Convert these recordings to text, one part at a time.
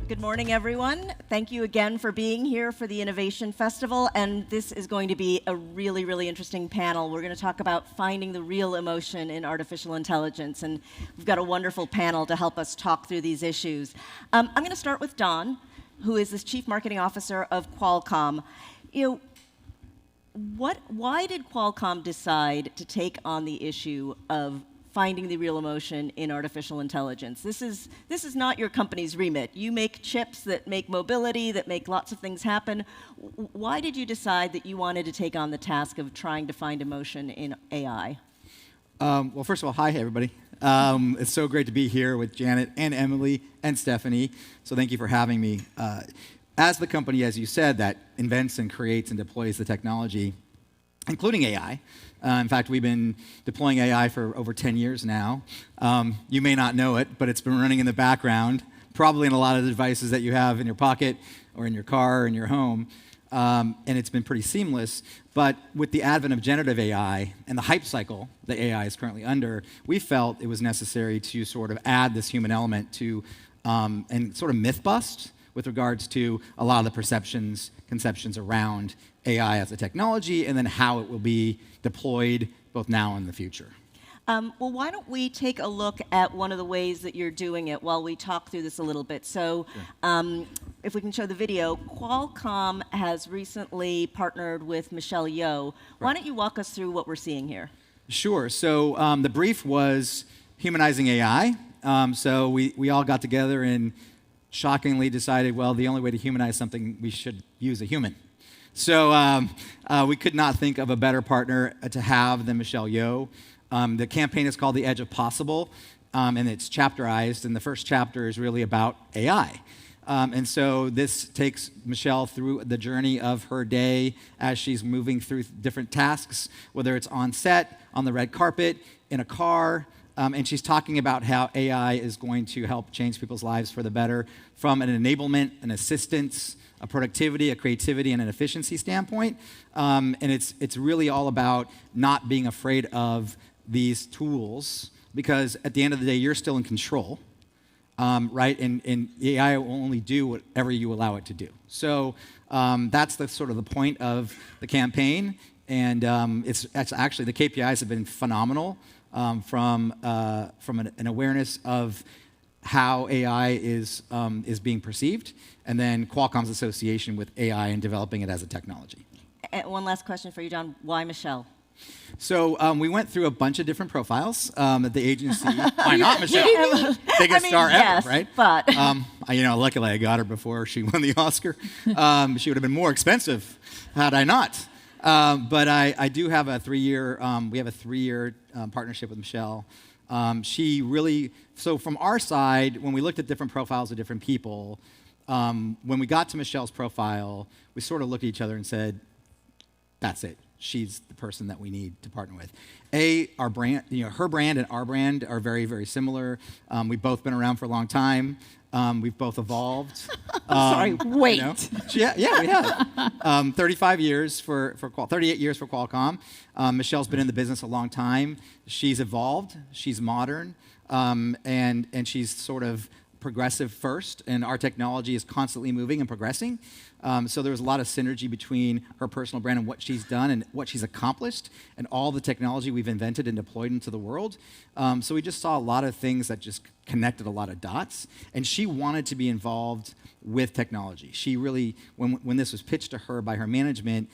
Good morning, everyone. Thank you again for being here for the Innovation Festival. And this is going to be a really, really interesting panel. We're going to talk about finding the real emotion in artificial intelligence. And we've got a wonderful panel to help us talk through these issues. I'm going to start with Don, who is the Chief Marketing Officer of Qualcomm. Why did Qualcomm decide to take on the issue of finding the real emotion in artificial intelligence? This is not your company's remit. You make chips that make mobility, that make lots of things happen. Why did you decide that you wanted to take on the task of trying to find emotion in AI? Well, first of all, hi, everybody. It's so great to be here with Janet and Emily and Stephanie. So thank you for having me. As the company, as you said, that invents and creates and deploys the technology, including AI. In fact, we've been deploying AI for over 10 years now. You may not know it, but it's been running in the background, probably in a lot of the devices that you have in your pocket or in your car or in your home. And it's been pretty seamless. But with the advent of generative AI and the hype cycle that AI is currently under, we felt it was necessary to sort of add this human element to and sort of myth bust with regards to a lot of the conceptions around AI as a technology, and then how it will be deployed both now and in the future. Well, why don't we take a look at one of the ways that you're doing it while we talk through this a little bit. So if we can show the video, Qualcomm has recently partnered with Michelle Yeoh. Why don't you walk us through what we're seeing here? Sure. So the brief was humanizing AI. So we all got together and shockingly decided, well, the only way to humanize something, we should use a human. So we could not think of a better partner to have than Michelle Yeoh. The campaign is called The Edge of Possible, and it's chapterized, and the first chapter is really about AI. And so this takes Michelle through the journey of her day as she's moving through different tasks, whether it's on set, on the red carpet, in a car, and she's talking about how AI is going to help change people's lives for the better from an enablement, an assistance, a productivity, a creativity, and an efficiency standpoint. And it's really all about not being afraid of these tools, because at the end of the day, you're still in control, right? And AI will only do whatever you allow it to do. So that's the sort of the point of the campaign. And it's actually, the KPIs have been phenomenal. From an awareness of how AI is being perceived, and then Qualcomm's association with AI and developing it as a technology. And one last question for you, John. Why Michelle? So we went through a bunch of different profiles at the agency. Why not Michelle? Biggest star ever, right? But luckily I got her before she won the Oscar. She would have been more expensive had I not. But I do have a 3-year, we have a 3-year partnership with Michelle. She really, so from our side, when we looked at different profiles of different people, when we got to Michelle's profile, we sort of looked at each other and said, that's it. She's the person that we need to partner with. Our brand, her brand and our brand are very, very similar. We've both been around for a long time. We've both evolved. Sorry, wait. Yeah, we have. 38 years for Qualcomm. Michelle's been in the business a long time. She's evolved. She's modern, and she's sort of progressive first. And our technology is constantly moving and progressing. So there's a lot of synergy between her personal brand and what she's done and what she's accomplished and all the technology we've invented and deployed into the world. So we just saw a lot of things that just connected a lot of dots. And she wanted to be involved with technology. She really, when this was pitched to her by her management,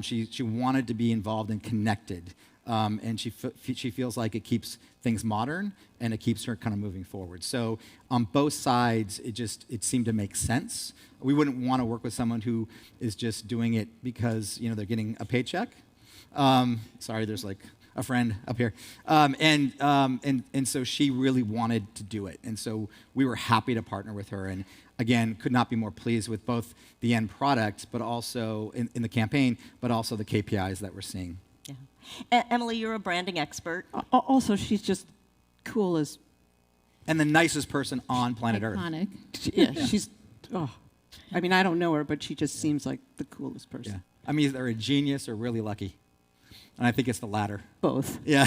she wanted to be involved and connected. And she feels like it keeps things modern and it keeps her kind of moving forward. So on both sides, it seemed to make sense. We wouldn't want to work with someone who is just doing it because they're getting a paycheck. Sorry, there's like a friend up here, and so she really wanted to do it, and so we were happy to partner with her. And again, could not be more pleased with both the end product, but also in the campaign, but also the KPIs that we're seeing. Emily, you're a branding expert. Also, she's just cool as... And the nicest person on planet Iconic. Earth. Yeah, she's... Oh, I mean, I don't know her, but she just seems like the coolest person. Yeah. I mean, either a genius or really lucky. And I think it's the latter. Both. Yeah.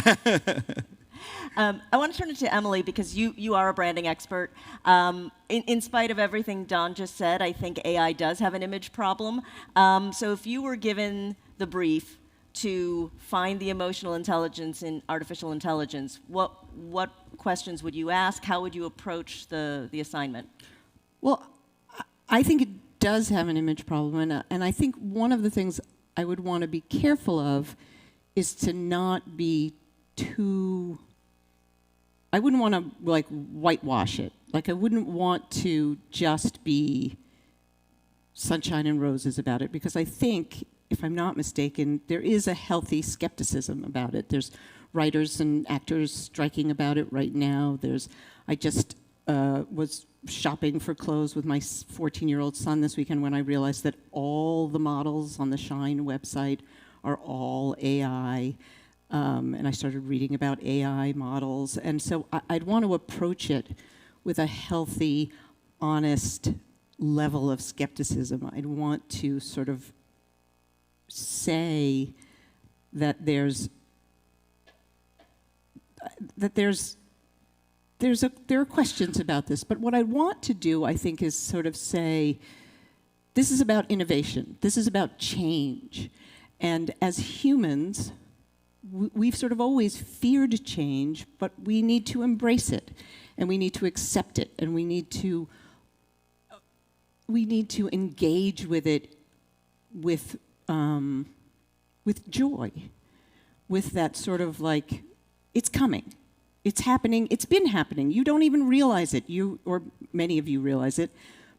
I want to turn it to Emily because you are a branding expert. In spite of everything Don just said, I think AI does have an image problem. So if you were given the brief to find the emotional intelligence in artificial intelligence, what questions would you ask? How would you approach the assignment? Well, I think it does have an image problem, and I think one of the things I would want to be careful of is to not be too. I wouldn't want to like whitewash it. Like I wouldn't want to just be sunshine and roses about it, because I think, if I'm not mistaken, there is a healthy skepticism about it. There's writers and actors striking about it right now. I just was shopping for clothes with my 14-year-old son this weekend when I realized that all the models on the Shine website are all AI. And I started reading about AI models. And so I'd want to approach it with a healthy, honest level of skepticism. I'd want to sort of say that there are questions about this, but what I want to do, I think, is sort of say, this is about innovation, this is about change, and as humans, we've sort of always feared change, but we need to embrace it, and we need to accept it, and we need to engage with it with joy, with that sort of like, it's coming, it's happening, it's been happening. You don't even realize it, or many of you realize it,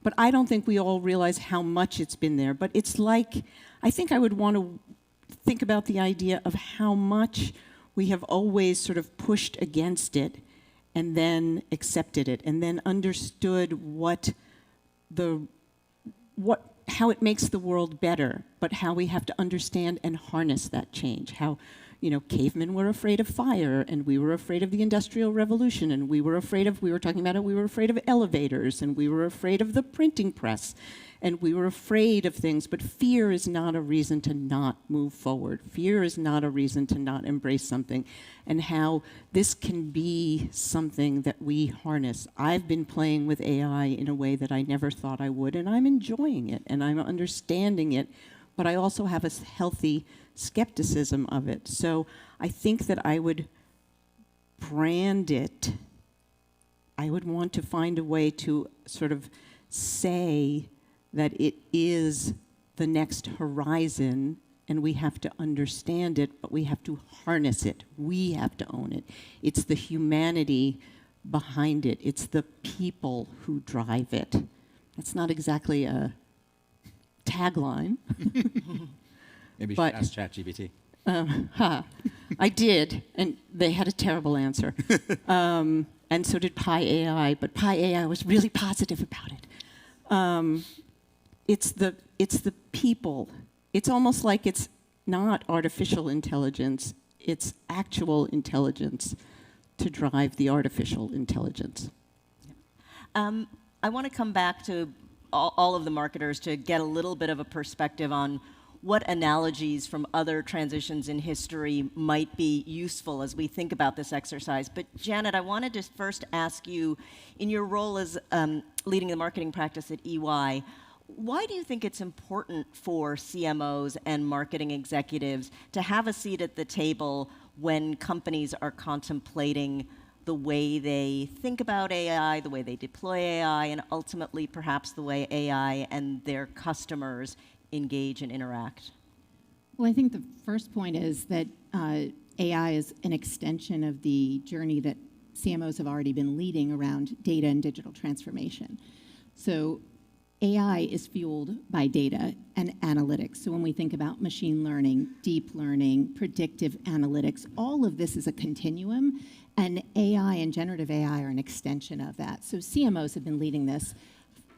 but I don't think we all realize how much it's been there. But it's like, I think I would want to think about the idea of how much we have always sort of pushed against it and then accepted it and then understood how it makes the world better, but how we have to understand and harness that change. How, cavemen were afraid of fire, and we were afraid of the Industrial Revolution, and we were talking about it, we were afraid of elevators, and we were afraid of the printing press, and we were afraid of things, but fear is not a reason to not move forward. Fear is not a reason to not embrace something, and how this can be something that we harness. I've been playing with AI in a way that I never thought I would, and I'm enjoying it, and I'm understanding it, but I also have a healthy skepticism of it. So I think that I would brand it. I would want to find a way to sort of say that it is the next horizon, and we have to understand it, but we have to harness it. We have to own it. It's the humanity behind it. It's the people who drive it. That's not exactly a tagline. Maybe you should ask ChatGPT. I did, and they had a terrible answer. And so did Pi AI, but Pi AI was really positive about it. It's the people. It's almost like it's not artificial intelligence, it's actual intelligence to drive the artificial intelligence. I want to come back to all of the marketers to get a little bit of a perspective on what analogies from other transitions in history might be useful as we think about this exercise. But Janet, I wanted to first ask you, in your role as leading the marketing practice at EY, why do you think it's important for CMOs and marketing executives to have a seat at the table when companies are contemplating the way they think about AI, the way they deploy AI, and ultimately perhaps the way AI and their customers engage and interact? Well, I think the first point is that AI is an extension of the journey that CMOs have already been leading around data and digital transformation. So AI is fueled by data and analytics. So when we think about machine learning, deep learning, predictive analytics, all of this is a continuum, and AI and generative AI are an extension of that. So CMOs have been leading this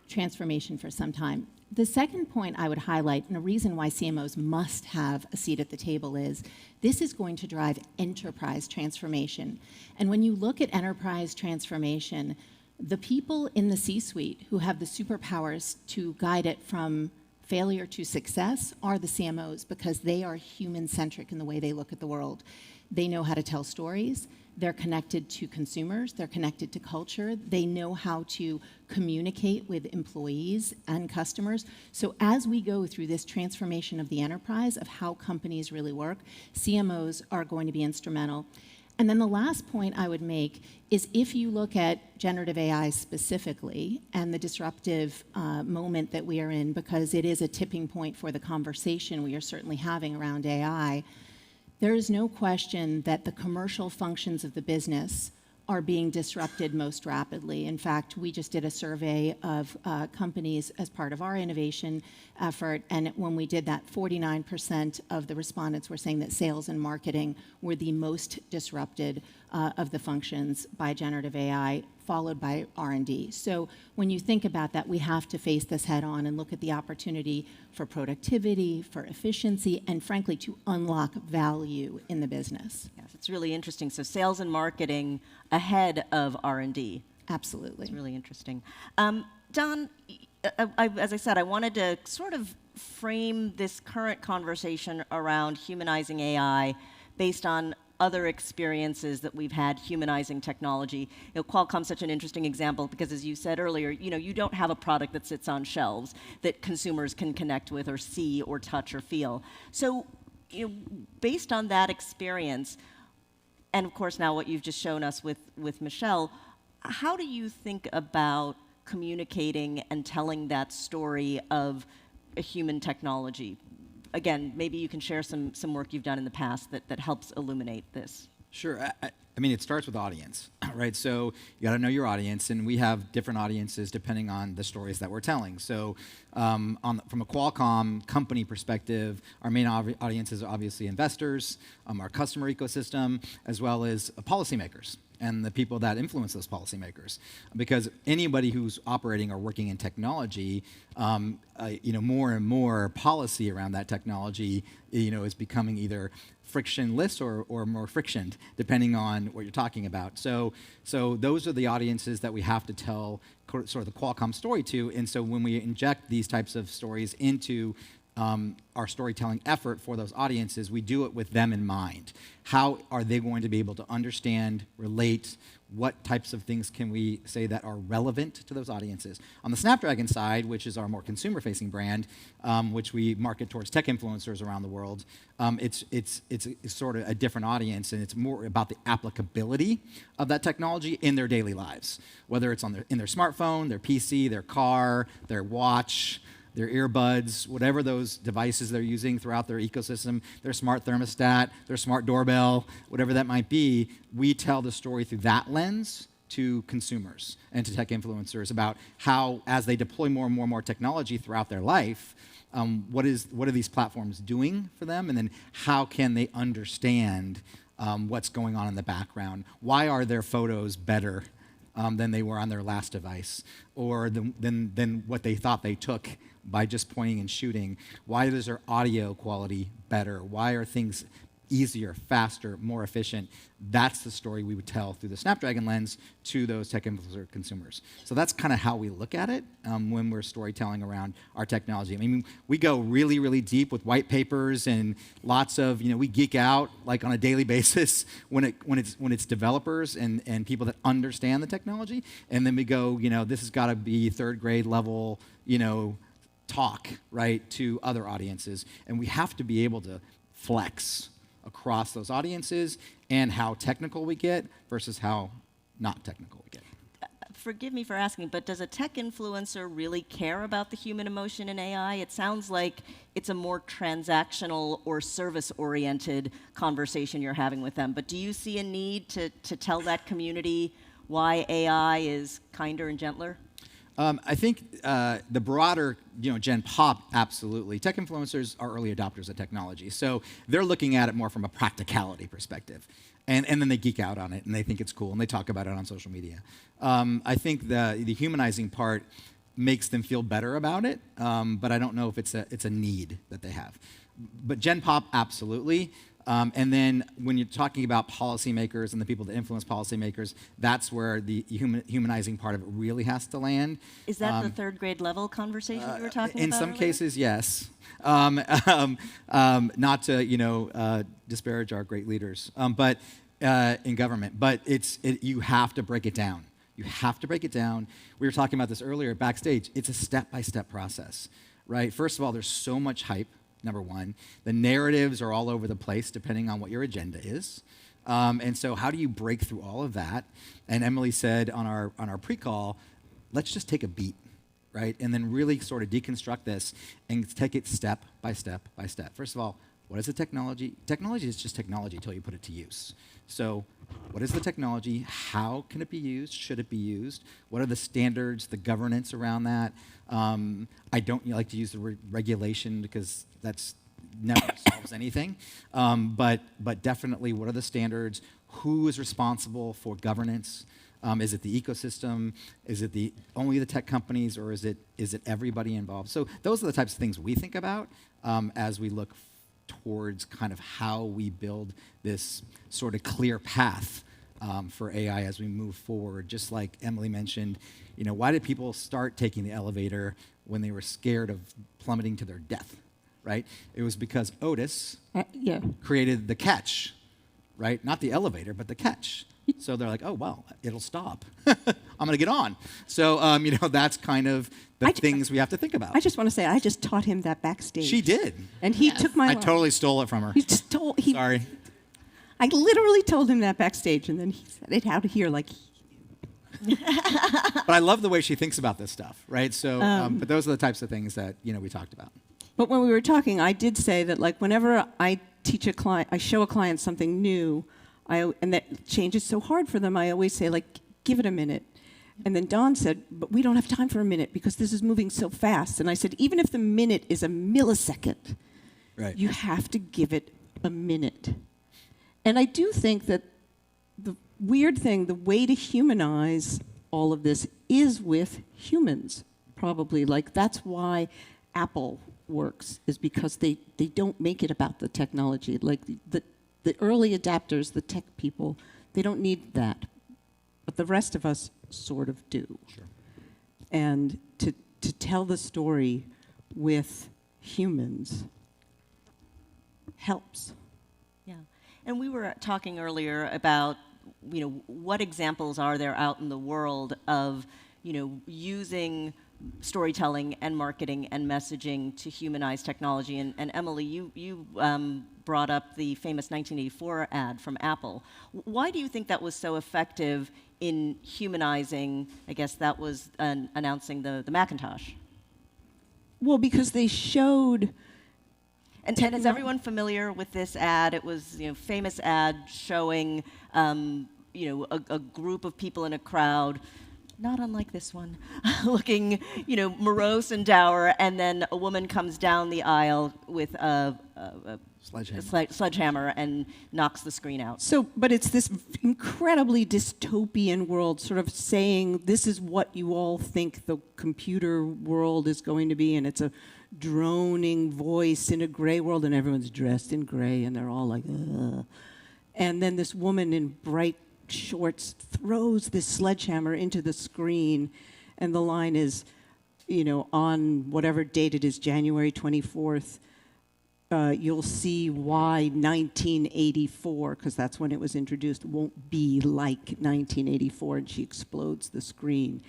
transformation for some time. The second point I would highlight, and a reason why CMOs must have a seat at the table, is this is going to drive enterprise transformation. And when you look at enterprise transformation, the people in the C-suite who have the superpowers to guide it from failure to success are the CMOs, because they are human-centric in the way they look at the world. They know how to tell stories. They're connected to consumers. They're connected to culture. They know how to communicate with employees and customers. So as we go through this transformation of the enterprise, of how companies really work, CMOs are going to be instrumental. And then the last point I would make is if you look at generative AI specifically and the disruptive moment that we are in, because it is a tipping point for the conversation we are certainly having around AI, there is no question that the commercial functions of the business are being disrupted most rapidly. In fact, we just did a survey of companies as part of our innovation effort, and when we did that, 49% of the respondents were saying that sales and marketing were the most disrupted of the functions by generative AI, followed by R&D. So when you think about that, we have to face this head on and look at the opportunity for productivity, for efficiency, and frankly, to unlock value in the business. Yes, it's really interesting. So sales and marketing ahead of R&D. Absolutely. It's really interesting. Don, as I said, I wanted to sort of frame this current conversation around humanizing AI based on other experiences that we've had humanizing technology. Qualcomm's such an interesting example because, as you said earlier, you don't have a product that sits on shelves that consumers can connect with or see or touch or feel. So, based on that experience, and of course now what you've just shown us with Michelle, how do you think about communicating and telling that story of a human technology? Again, maybe you can share some work you've done in the past that helps illuminate this. Sure. I mean, it starts with audience, right? So you got to know your audience, and we have different audiences depending on the stories that we're telling. So from a Qualcomm company perspective, our main audience is obviously investors, our customer ecosystem, as well as policymakers and the people that influence those policymakers. Because anybody who's operating or working in technology, more and more policy around that technology, is becoming either frictionless or more frictioned, depending on what you're talking about. So those are the audiences that we have to tell sort of the Qualcomm story to. And so when we inject these types of stories into our storytelling effort for those audiences, we do it with them in mind. How are they going to be able to understand, relate? What types of things can we say that are relevant to those audiences? On the Snapdragon side, which is our more consumer-facing brand, which we market towards tech influencers around the world, it's sort of a different audience, and it's more about the applicability of that technology in their daily lives, whether it's in their smartphone, their PC, their car, their watch, their earbuds, whatever those devices they're using throughout their ecosystem, their smart thermostat, their smart doorbell, whatever that might be, we tell the story through that lens to consumers and to tech influencers about how, as they deploy more and more technology throughout their life, what are these platforms doing for them, and then how can they understand what's going on in the background? Why are their photos better than they were on their last device, or than what they thought they took by just pointing and shooting? Why is their audio quality better? Why are things easier, faster, more efficient? That's the story we would tell through the Snapdragon lens to those tech influencer consumers. So that's kind of how we look at it when we're storytelling around our technology. I mean, we go really, really deep with white papers and lots of, we geek out like on a daily basis when it's developers and people that understand the technology. And then we go, this has got to be third grade level, talk, right, to other audiences. And we have to be able to flex across those audiences and how technical we get versus how not technical we get. Forgive me for asking, but does a tech influencer really care about the human emotion in AI? It sounds like it's a more transactional or service-oriented conversation you're having with them. But do you see a need to tell that community why AI is kinder and gentler? I think the broader, Gen Pop, absolutely. Tech influencers are early adopters of technology, so they're looking at it more from a practicality perspective, and then they geek out on it and they think it's cool and they talk about it on social media. I think the humanizing part makes them feel better about it, but I don't know if it's a need that they have. But Gen Pop, absolutely. And then when you're talking about policymakers and the people that influence policymakers, that's where the humanizing part of it really has to land. Is that the third grade level conversation you were talking about In some earlier? cases, yes. Not to disparage our great leaders, but in government, but you have to break it down. You have to break it down. We were talking about this earlier backstage. It's a step-by-step process, right? First of all, there's so much hype, number one. The narratives are all over the place depending on what your agenda is. And so how do you break through all of that? And Emily said on our pre-call, let's just take a beat, right? And then really sort of deconstruct this and take it step by step by step. First of all, what is the technology? Technology is just technology until you put it to use. So what is the technology? How can it be used? Should it be used? What are the standards, the governance around that? I don't like to use the word regulation because that's never solves anything. But definitely, what are the standards? Who is responsible for governance? Is it the ecosystem? Is it only the tech companies, or is it everybody involved? So those are the types of things we think about as we look towards kind of how we build this sort of clear path for AI as we move forward. Just like Emily mentioned, why did people start taking the elevator when they were scared of plummeting to their death, right? It was because Otis created the catch, right? Not the elevator, but the catch. So they're like, oh, well, it'll stop. I'm going to get on. So, that's kind of the things we have to think about. I just want to say, I just taught him that backstage. She did. And he took my I totally stole it from her. Sorry. I literally told him that backstage, and then he said it out here like... But I love the way she thinks about this stuff, right? So, but those are the types of things that, we talked about. But when we were talking, I did say that, like, whenever I teach a client, I show a client something new, and that change is so hard for them, I always say, like, give it a minute. And then Dawn said, but we don't have time for a minute because this is moving so fast. And I said, even if the minute is a millisecond, right, you have to give it a minute. And I do think that the weird thing, the way to humanize all of this is with humans, probably. Like, that's why Apple works, is because they don't make it about the technology. Like, the early adapters, the tech people, they don't need that. But the rest of us sort of do. Sure. And to tell the story with humans helps. Yeah. And we were talking earlier about, what examples are there out in the world of, using storytelling and marketing and messaging to humanize technology. And Emily, you brought up the famous 1984 ad from Apple. Why do you think that was so effective in humanizing, I guess that was announcing the Macintosh? Well, because they showed... And is everyone familiar with this ad? It was, famous ad showing, a group of people in a crowd, not unlike this one, looking, morose and dour, and then a woman comes down the aisle with a sledgehammer and knocks the screen out. So, but it's this incredibly dystopian world, sort of saying, this is what you all think the computer world is going to be, and it's a droning voice in a gray world, and everyone's dressed in gray, and they're all like, ugh. And then this woman in bright shorts throws this sledgehammer into the screen, and the line is, on whatever date it is, January 24th, you'll see why 1984, because that's when it was introduced, won't be like 1984, and she explodes the screen.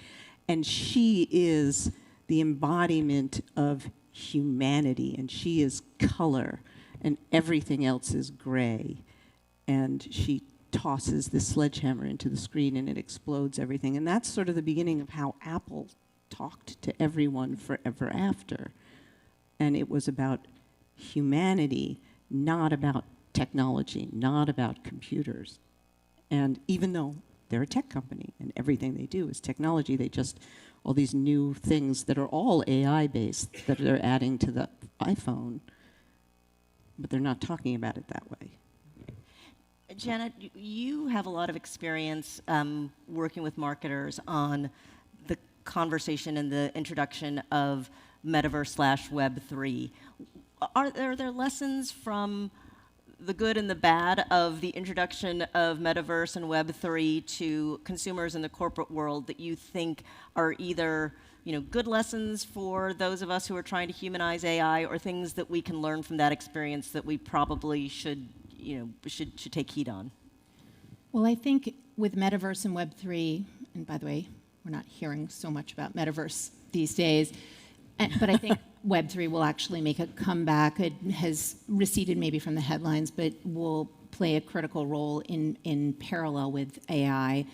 And she is the embodiment of humanity, and she is color, and everything else is gray. And she tosses this sledgehammer into the screen, and it explodes everything. And that's sort of the beginning of how Apple talked to everyone forever after. And it was about humanity, not about technology, not about computers. And even though they're a tech company and everything they do is technology, they just, all these new things that are all AI-based that they're adding to the iPhone, but they're not talking about it that way. Janet, you have a lot of experience working with marketers on the conversation and the introduction of Metaverse/Web3. Are there lessons from the good and the bad of the introduction of Metaverse and Web3 to consumers in the corporate world that you think are either good lessons for those of us who are trying to humanize AI, or things that we can learn from that experience that we probably should take heed on? Well, I think with Metaverse and Web3, and by the way, we're not hearing so much about Metaverse these days, but I think Web3 will actually make a comeback. It has receded maybe from the headlines, but will play a critical role in parallel with AI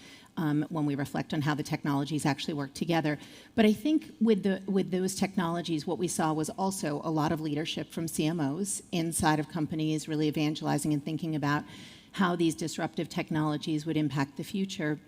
when we reflect on how the technologies actually work together. But I think with those technologies, what we saw was also a lot of leadership from CMOs inside of companies, really evangelizing and thinking about how these disruptive technologies would impact the future.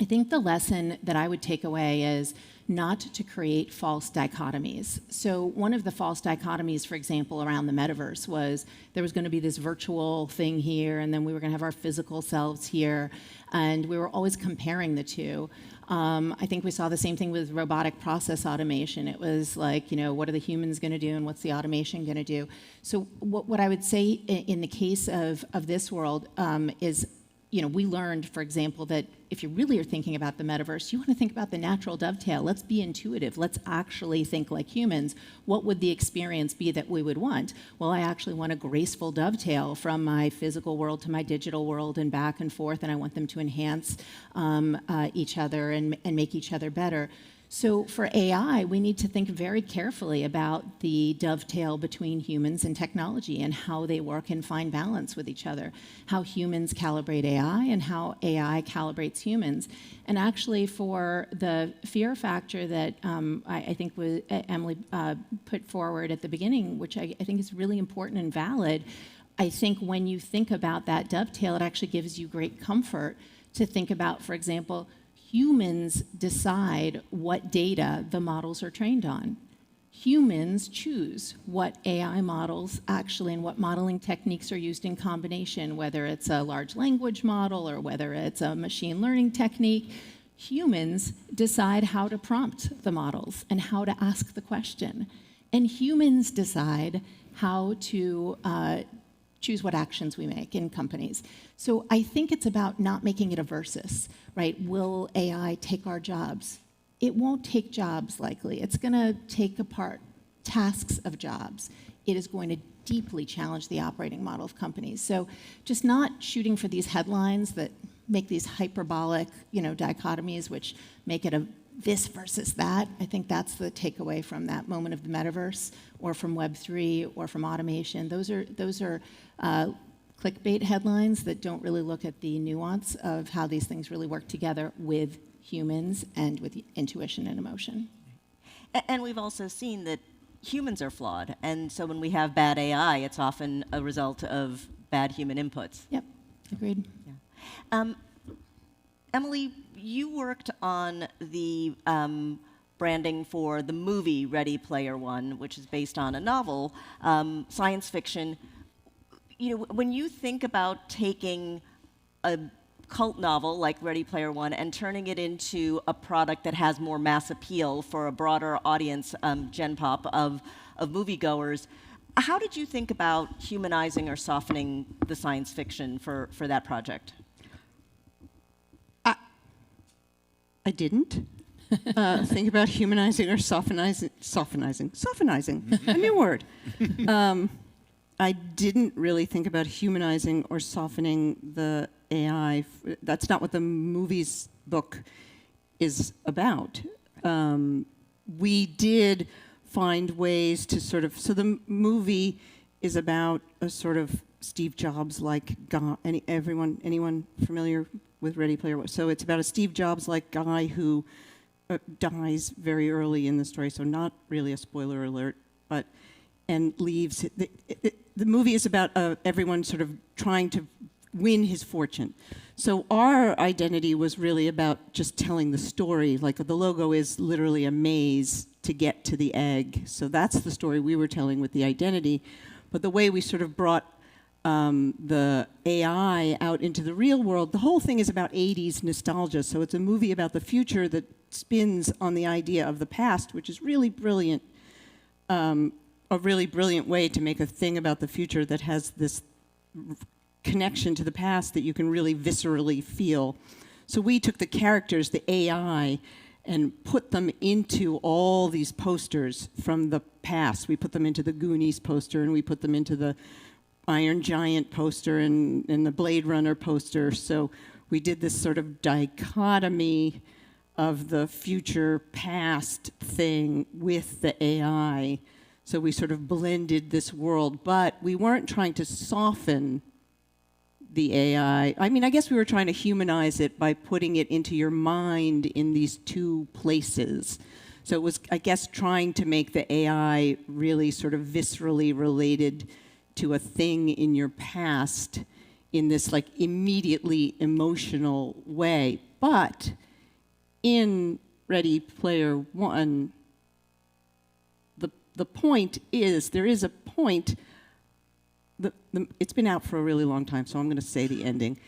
I think the lesson that I would take away is not to create false dichotomies. So one of the false dichotomies, for example, around the metaverse was there was going to be this virtual thing here, and then we were going to have our physical selves here, and we were always comparing the two. I think we saw the same thing with robotic process automation. It was like, what are the humans going to do and what's the automation going to do? So what I would say in the case of this world is, we learned, for example, that if you really are thinking about the metaverse, you want to think about the natural dovetail. Let's be intuitive. Let's actually think like humans. What would the experience be that we would want? Well, I actually want a graceful dovetail from my physical world to my digital world and back and forth, and I want them to enhance each other and make each other better. So for AI, we need to think very carefully about the dovetail between humans and technology and how they work and find balance with each other, how humans calibrate AI and how AI calibrates humans. And actually for the fear factor that I think Emily put forward at the beginning, which I think is really important and valid, I think when you think about that dovetail, it actually gives you great comfort to think about, for example, humans decide what data the models are trained on. Humans choose what AI models actually and what modeling techniques are used in combination, whether it's a large language model or whether it's a machine learning technique. Humans decide how to prompt the models and how to ask the question. And humans decide how to choose what actions we make in companies. So I think it's about not making it a versus, right? Will AI take our jobs? It won't take jobs likely. It's going to take apart tasks of jobs. It is going to deeply challenge the operating model of companies. So just not shooting for these headlines that make these hyperbolic, dichotomies, which make it a this versus that. I think that's the takeaway from that moment of the metaverse or from Web3 or from automation. Those are clickbait headlines that don't really look at the nuance of how these things really work together with humans and with intuition and emotion. And we've also seen that humans are flawed. And so when we have bad AI, it's often a result of bad human inputs. Yep, agreed. Yeah. Emily, you worked on the branding for the movie Ready Player One, which is based on a novel, science fiction. When you think about taking a cult novel like Ready Player One and turning it into a product that has more mass appeal for a broader audience, Gen Pop, of moviegoers, how did you think about humanizing or softening the science fiction for that project? I didn't think about humanizing or softenizing, a new word. I didn't really think about humanizing or softening the AI. That's not what the movie's book is about. We did find ways to so the movie is about a sort of Steve Jobs-like guy. Anyone familiar with Ready Player One? So it's about a Steve Jobs-like guy who dies very early in the story, so not really a spoiler alert, and leaves. The movie is about everyone sort of trying to win his fortune. So our identity was really about just telling the story. Like the logo is literally a maze to get to the egg. So that's the story we were telling with the identity. But the way we sort of brought the AI out into the real world, the whole thing is about 80s nostalgia. So it's a movie about the future that spins on the idea of the past, which is really brilliant. A really brilliant way to make a thing about the future that has this connection to the past that you can really viscerally feel. So we took the characters, the AI, and put them into all these posters from the past. We put them into the Goonies poster, and we put them into the Iron Giant poster and the Blade Runner poster. So we did this sort of dichotomy of the future past thing with the AI. So we sort of blended this world, but we weren't trying to soften the AI. I mean, I guess we were trying to humanize it by putting it into your mind in these two places. So it was, I guess, trying to make the AI really sort of viscerally related to a thing in your past in this like immediately emotional way. But in Ready Player One, the point is, there is a point. It's been out for a really long time, so I'm going to say the ending.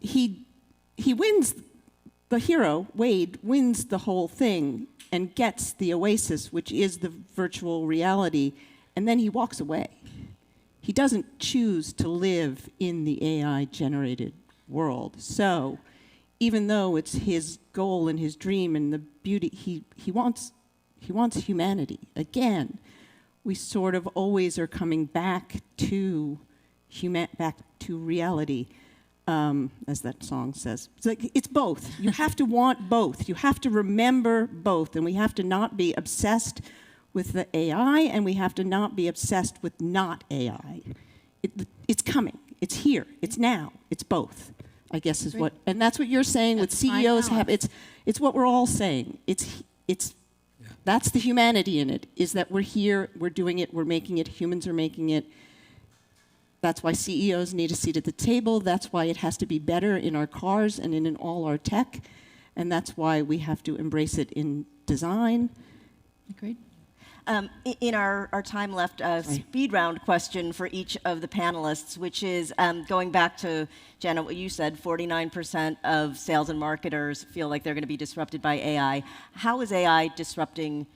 He wins, the hero, Wade, wins the whole thing and gets the oasis, which is the virtual reality, and then he walks away. He doesn't choose to live in the AI-generated world. So even though it's his goal and his dream and the beauty, he wants humanity. Again, we sort of always are coming back to reality, as that song says. It's like, it's both. You have to want both. You have to remember both, and we have to not be obsessed with the AI, and we have to not be obsessed with not AI. It's coming. It's here. It's now. It's both, I guess is what, and that's what you're saying with CEOs have. It's what we're all saying. That's the humanity in it, is that we're here, we're doing it, we're making it, humans are making it. That's why CEOs need a seat at the table. That's why it has to be better in our cars and in all our tech. And that's why we have to embrace it in design. Agreed. In our time left, a speed round question for each of the panelists, which is going back to, Janet, what you said, 49% of sales and marketers feel like they're going to be disrupted by AI. How is AI disrupting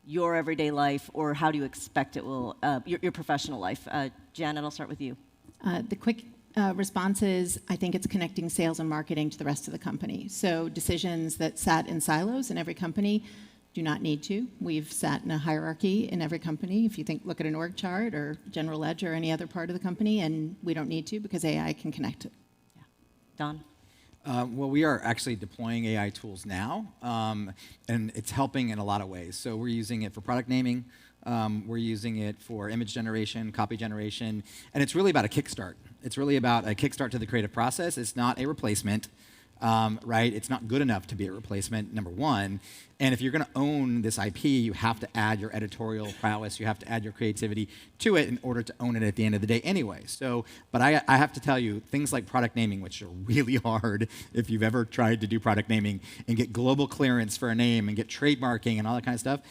your everyday life, or how do you expect it will, your professional life? Janet, I'll start with you. The quick response is, I think it's connecting sales and marketing to the rest of the company. So decisions that sat in silos in every company do not need to. We've sat in a hierarchy in every company. If you look at an org chart or general ledger or any other part of the company, and we don't need to because AI can connect it. Yeah. Don? Well, we are actually deploying AI tools now, and it's helping in a lot of ways. So we're using it for product naming. We're using it for image generation, copy generation, and it's really about a kickstart. It's really about a kickstart to the creative process. It's not a replacement. Right? It's not good enough to be a replacement, number one. And if you're going to own this IP, you have to add your editorial prowess. You have to add your creativity to it in order to own it at the end of the day anyway. So, but I have to tell you, things like product naming, which are really hard if you've ever tried to do product naming and get global clearance for a name and get trademarking and all that kind of stuff,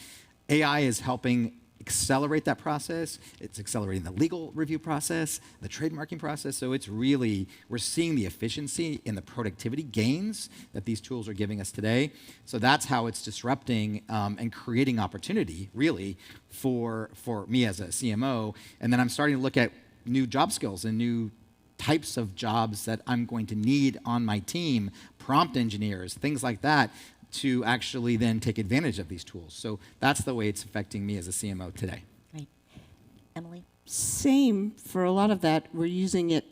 AI is helping accelerate that process. It's accelerating the legal review process, the trademarking process. So it's really, we're seeing the efficiency in the productivity gains that these tools are giving us today. So that's how it's disrupting and creating opportunity, really, for me as a CMO. And then I'm starting to look at new job skills and new types of jobs that I'm going to need on my team, prompt engineers, things like that, to actually then take advantage of these tools. So that's the way it's affecting me as a CMO today. Great. Emily? Same for a lot of that. We're using it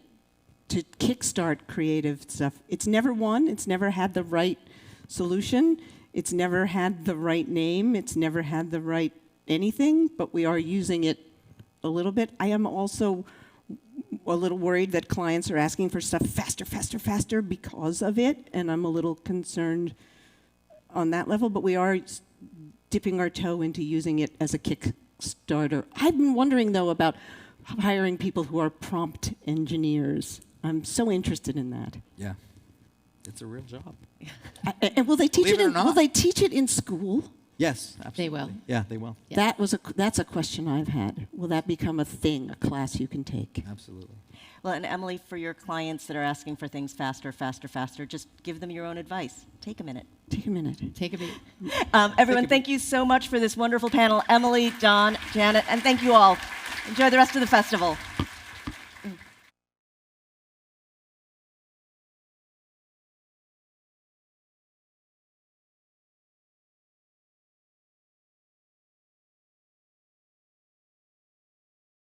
to kickstart creative stuff. It's never won. It's never had the right solution. It's never had the right name. It's never had the right anything, but we are using it a little bit. I am also a little worried that clients are asking for stuff faster, faster, faster because of it, and I'm a little concerned on that level, but we are dipping our toe into using it as a kickstarter. I've been wondering, though, about hiring people who are prompt engineers. I'm so interested in that. Yeah, it's a real job. And will they teach Believe it? it or not. Will they teach it in school? Yes, absolutely. They will. Yeah, they will. Yeah. That's a question I've had. Will that become a thing, a class you can take? Absolutely. Well, and Emily, for your clients that are asking for things faster, faster, faster, just give them your own advice. Take a minute. Take a minute. Take a beat. Everyone, thank you so much for this wonderful panel. Emily, Don, Janet, and thank you all. Enjoy the rest of the festival.